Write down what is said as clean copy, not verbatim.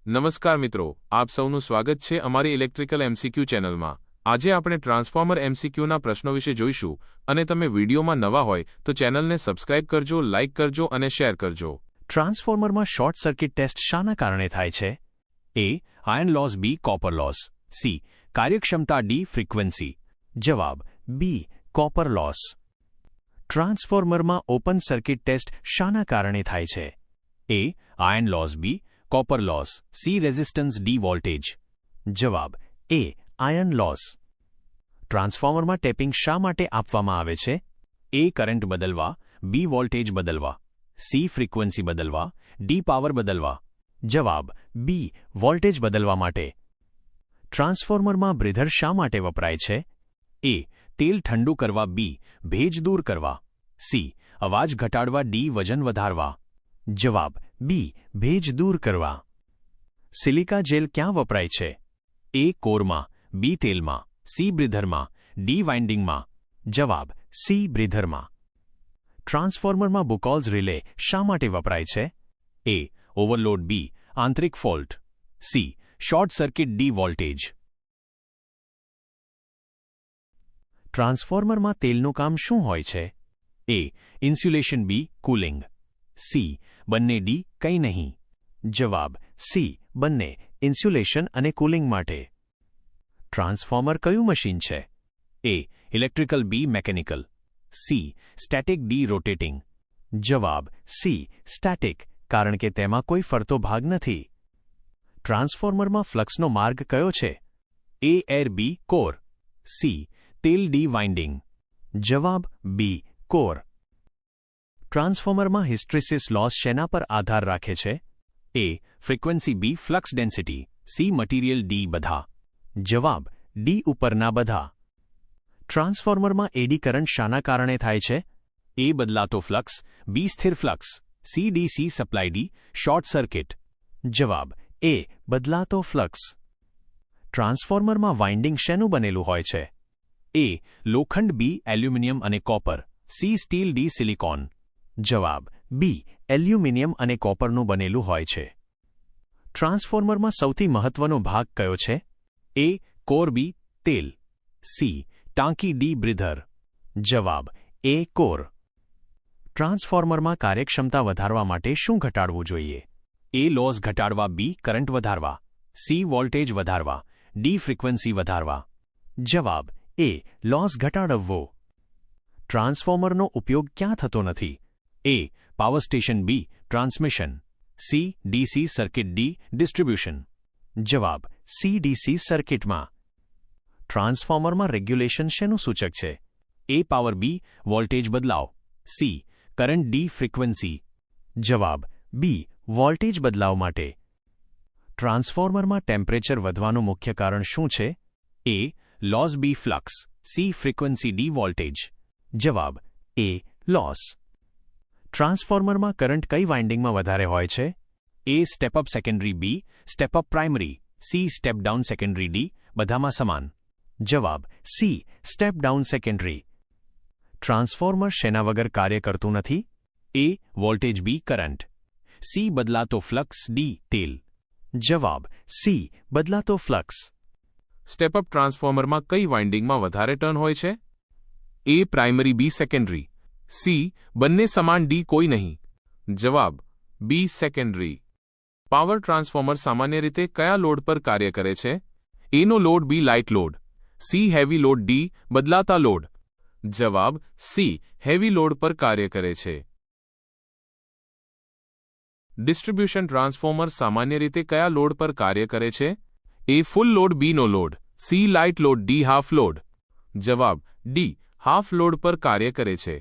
નમસ્કાર મિત્રો, આપ સૌનું સ્વાગત છે અમારી ઇલેક્ટ્રિકલ એમસીક્યુ ચેનલમાં। આજે આપણે ટ્રાન્સફોર્મર એમસીક્યુના પ્રશ્નો વિશે જોઈશું અને તમે વિડીયોમાં નવા હોય તો ચેનલને સબસ્ક્રાઇબ કરજો, લાઇક કરજો અને શેર કરજો। ટ્રાન્સફોર્મરમાં શોર્ટ સર્કિટ ટેસ્ટ શાના કારણે થાય છે? A. Iron loss, B. Copper loss, C. કાર્યક્ષમતા, ડી. ફ્રીક્વન્સી। જવાબ બી. Copper loss. ટ્રાન્સફોર્મરમાં ઓપન સર્કિટ ટેસ્ટ શાના કારણે થાય છે? A. Iron loss, B. Copper loss, C. Resistance, D. Voltage. જવાબ એ. Iron loss. ટ્રાન્સફોર્મરમાં ટેપિંગ શા માટે આપવામાં આવે છે? એ. કરંટ બદલવા, બી. વોલ્ટેજ બદલવા, સી. ફ્રીક્વન્સી બદલવા, ડી. પાવર બદલવા। જવાબ બી. વોલ્ટેજ બદલવા માટે। ટ્રાન્સફોર્મરમાં બ્રીધર શા માટે વપરાય છે? એ. તેલ ઠંડુ કરવા, બી. ભેજ દૂર કરવા, સી. અવાજ ઘટાડવા, ડી. વજન વધારવા। જવાબ બી. ભેજ દૂર કરવા। સિલિકા જેલ ક્યાં વપરાય છે? એ. કોરમાં, બી. તેલમાં, સી. બ્રીધરમાં, ડી. વાઇન્ડિંગમાં। જવાબ સી. બ્રીધરમાં। ટ્રાન્સફોર્મરમાં બુકોલ્સ રિલે શા માટે વપરાય છે? એ. Overload, B. આંતરિક fault, C. Short circuit, D. Voltage. ટ્રાન્સફોર્મરમાં તેલનું કામ શું હોય છે? A. Insulation, B. Cooling, C. બંને, ડી. કંઈ નહીં। જવાબ સી. બંને, ઇન્સ્યુલેશન અને કુલિંગ માટે। ટ્રાન્સફોર્મર કયું મશીન છે? A. Electrical, B. Mechanical, C. Static, D. Rotating. જવાબ સી. સ્ટેટિક, કારણ કે તેમાં કોઈ ફરતો ભાગ નથી। ટ્રાન્સફોર્મરમાં ફ્લક્સનો માર્ગ કયો છે? A. Air, B. Core, C. તેલ, ડી. વાઇન્ડિંગ। જવાબ બી. કોર। ટ્રાન્સફોર્મરમાં હિસ્ટ્રેસિસ લોસ શેના પર આધાર રાખે છે? A. Frequency, B. Flux density, C. Material, D. બધા। જવાબ ડી. ઉપરના બધા। ટ્રાન્સફોર્મરમાં એડી કરંટ શાના કારણે થાય છે? એ. બદલાતો ફ્લક્સ, બી. સ્થિર flux, C. DC supply, D. Short circuit. જવાબ એ. બદલાતો ફ્લક્સ। ટ્રાન્સફોર્મરમાં વાઇન્ડિંગ શેનું બનેલું હોય છે? એ. લોખંડ, બી. એલ્યુમિનિયમ અને copper, C. Steel, D. Silicon. જવાબ બી. એલ્યુમિનિયમ અને કોપરનું બનેલું હોય છે। ટ્રાન્સફોર્મરમાં સૌથી મહત્વનો ભાગ કયો છે? એ. કોર, બી. તેલ, સી. ટાંકી, ડી. બ્રીધર। જવાબ એ. કોર। ટ્રાન્સફોર્મરમાં કાર્યક્ષમતા વધારવા માટે શું ઘટાડવું જોઈએ? એ. લોસ ઘટાડવા, બી. કરંટ વધારવા, સી. વોલ્ટેજ વધારવા, ડી. ફ્રીક્વન્સી વધારવા। જવાબ એ. લોસ ઘટાડવો। ટ્રાન્સફોર્મરનો ઉપયોગ ક્યાં થતો નથી? A. Power station, B. Transmission, C. DC circuit, D. Distribution. જવાબ સી. ડીસી સર્કિટમાં। ટ્રાન્સફોર્મરમાં રેગ્યુલેશન શેનું સૂચક છે? એ. Power, B. વોલ્ટેજ બદલાવ, સી. Current, D. ફ્રીક્વન્સી। જવાબ બી. વોલ્ટેજ બદલાવ માટે। ટ્રાન્સફોર્મરમાં ટેમ્પરેચર વધવાનું મુખ્ય કારણ શું છે? A. Loss, B. Flux, C. Frequency, D. Voltage. જવાબ એ. લોસ। ટ્રાન્સફોર્મરમાં કરંટ કઈ વાઇન્ડિંગમાં વધારે હોય છે? A. Step up secondary, B. Step up primary, C. Step down secondary, D. બધામાં સમાન। જવાબ C. Step down secondary. Transformer શેના વગર કાર્ય કરતું નથી? A. Voltage, B. Current, C. બદલાતો ફ્લક્સ, ડી. તેલ। જવાબ સી. બદલાતો ફ્લક્સ। સ્ટેપ અપ ટ્રાન્સફોર્મરમાં કઈ વાઇન્ડિંગમાં વધારે ટર્ન હોય છે? A. Primary, B. Secondary, C. બંને સમાન, ડી. કોઈ નહીં। જવાબ બી. સેકન્ડરી। પાવર ટ્રાન્સફોર્મર સામાન્ય રીતે કયા લોડ પર કાર્ય કરે છે? એનો load, B. Light load, C. Heavy load, D. બદલાતા લોડ। જવાબ સી. હેવી લોડ પર કાર્ય કરે છે। ડિસ્ટ્રીબ્યુશન ટ્રાન્સફોર્મર સામાન્ય રીતે કયા લોડ પર કાર્ય કરે છે? A. Full load, B. No load, C. Light load, D. Half load. જવાબ ડી. હાફ લોડ પર કાર્ય કરે છે।